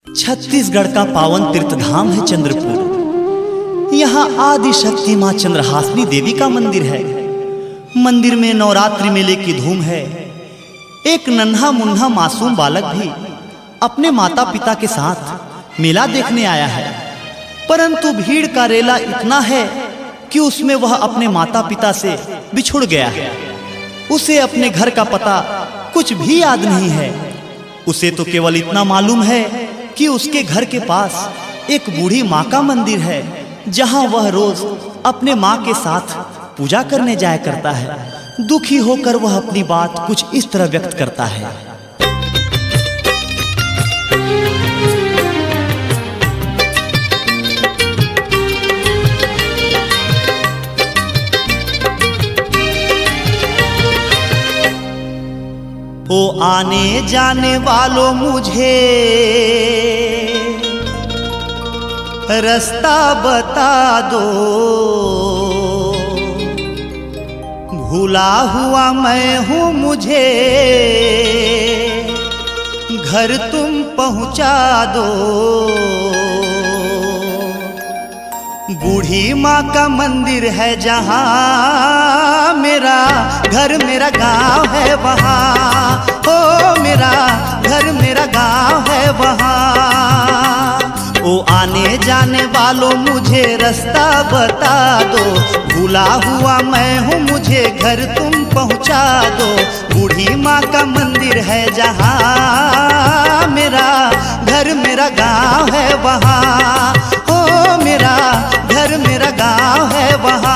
छत्तीसगढ़ का पावन तीर्थ धाम है चंद्रपुर। यहाँ आदि शक्ति माँ चंद्रहासिनी देवी का मंदिर है। मंदिर में नवरात्रि मेले की धूम है। एक नन्हा मुन्ना मासूम बालक भी अपने माता पिता के साथ मेला देखने आया है, परंतु भीड़ का रेला इतना है कि उसमें वह अपने माता पिता से बिछुड़ गया है। उसे अपने घर का पता कुछ भी याद नहीं है। उसे तो केवल इतना मालूम है कि उसके घर के पास एक बूढ़ी माँ का मंदिर है, जहाँ वह रोज अपने माँ के साथ पूजा करने जाया करता है। दुखी होकर वह अपनी बात कुछ इस तरह व्यक्त करता है। ओ आने जाने वालों, मुझे रास्ता बता दो। भूला हुआ मैं हूँ, मुझे घर तुम पहुँचा दो। बूढ़ी माँ का मंदिर है जहाँ मेरा घर मेरा गांव है वहाँ। ओ मेरा घर मेरा गांव है वहाँ। ओ आने जाने वालों, मुझे रास्ता बता दो। भूला हुआ मैं हूँ, मुझे घर तुम पहुँचा दो। बूढ़ी माँ का मंदिर है जहाँ मेरा घर मेरा गांव है वहाँ। ओ मेरा घर मेरा गांव है वहाँ।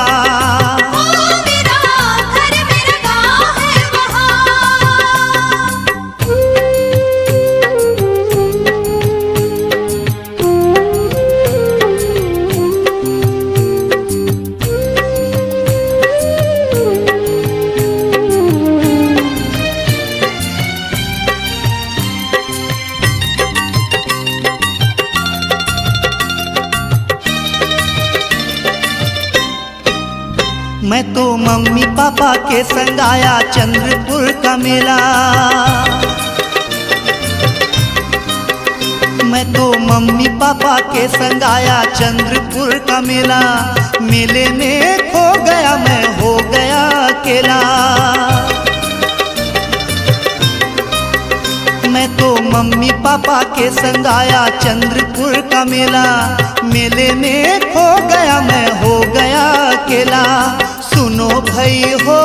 मैं तो मम्मी पापा के संग आया चंद्रपुर का मेला। मैं तो मम्मी पापा के संग आया चंद्रपुर का मेला। मेले में खो गया मैं, हो गया अकेला। मैं तो मम्मी पापा के संग आया चंद्रपुर का मेला। मेले में खो गया मैं, हो गया अकेला। सुनो भाई हो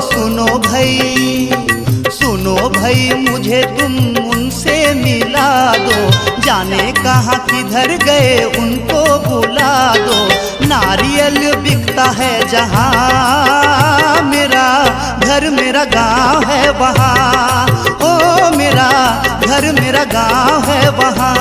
सुनो भाई, सुनो भाई मुझे तुम उनसे मिला दो। जाने कहाँ किधर गए उनको बुला दो। नारियल बिकता है जहाँ मेरा घर मेरा गांव है वहाँ। ओ मेरा घर मेरा गांव है वहाँ।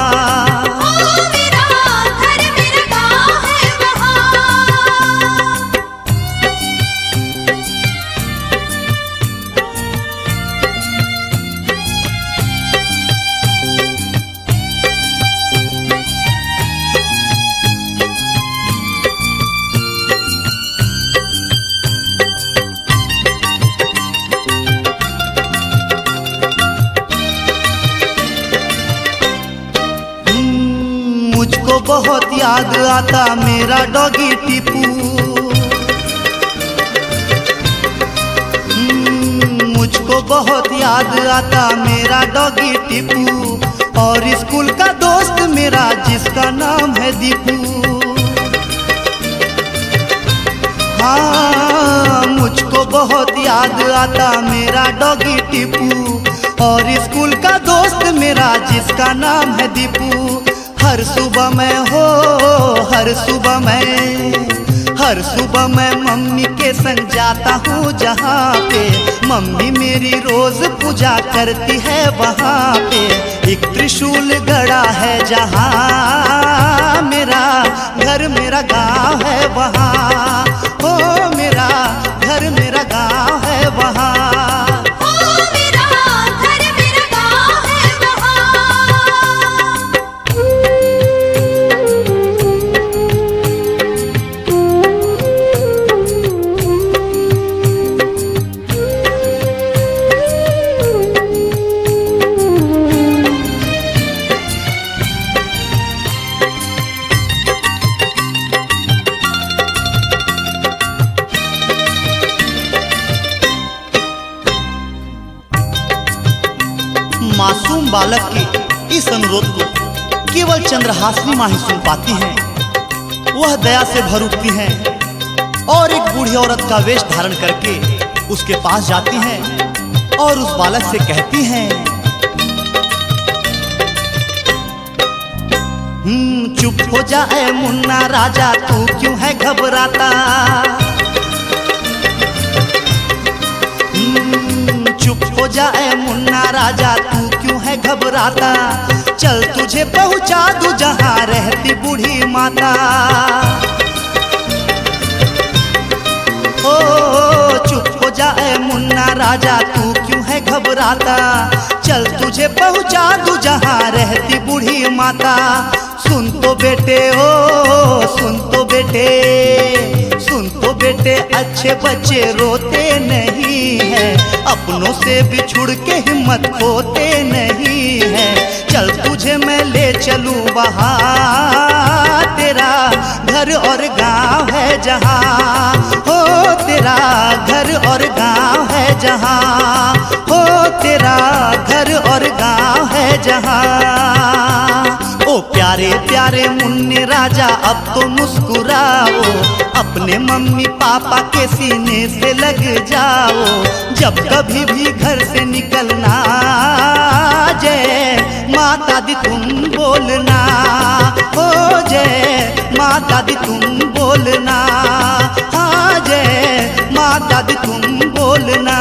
मुझको बहुत याद आता मेरा डॉगी टीपू। मुझको बहुत याद आता मेरा डॉगी टीपू। और स्कूल का दोस्त मेरा जिसका नाम है दीपू। हाँ मुझको बहुत याद आता मेरा डॉगी टीपू। और स्कूल का दोस्त मेरा जिसका नाम है दीपू। हर सुबह मैं हो हर सुबह मैं मम्मी के संग जाता हूँ जहाँ पे। मम्मी मेरी रोज पूजा करती है वहाँ पे। एक त्रिशूल गड़ा है जहाँ मेरा घर मेरा गांव है वहाँ। ओ मेरा घर मेरा गांव है वहाँ। मासूम बालक के इस अनुरोध को केवल चंद्रहासिनी माँ ही सुन पाती हैं। वह दया से भर उठती हैं और एक बूढ़ी औरत का वेश धारण करके उसके पास जाती हैं और उस बालक से कहती हैं, चुप हो जाए मुन्ना राजा, तू क्यों है घबराता। चुप हो जाए मुन्ना राजा, तू क्यों है घबराता। चल तुझे पहुंचा दूं जहां रहती बूढ़ी माता। ओ चुप हो जाए मुन्ना राजा, तू क्यों है घबराता। चल तुझे पहुंचा दूं जहां रहती बूढ़ी माता। सुन तो बेटे ओ सुन तो बेटे, सुन तो बेटे अच्छे बच्चे रोते नहीं हैं, अपनों से बिछुड़ के हिम्मत खोते नहीं हैं। चल तुझे मैं ले चलूं वहाँ, तेरा घर और गांव है जहाँ। हो तेरा घर और गांव है जहाँ। हो तेरा घर और गांव है जहाँ। ओ प्यारे प्यारे मुन्ने राजा, अब तो मुस्कुराओ, अपने मम्मी पापा के सीने से लग जाओ। जब कभी भी घर से निकलना, जय माता दी तुम बोलना। हो जय माता दी तुम बोलना। हाँ जय माता दी तुम बोलना।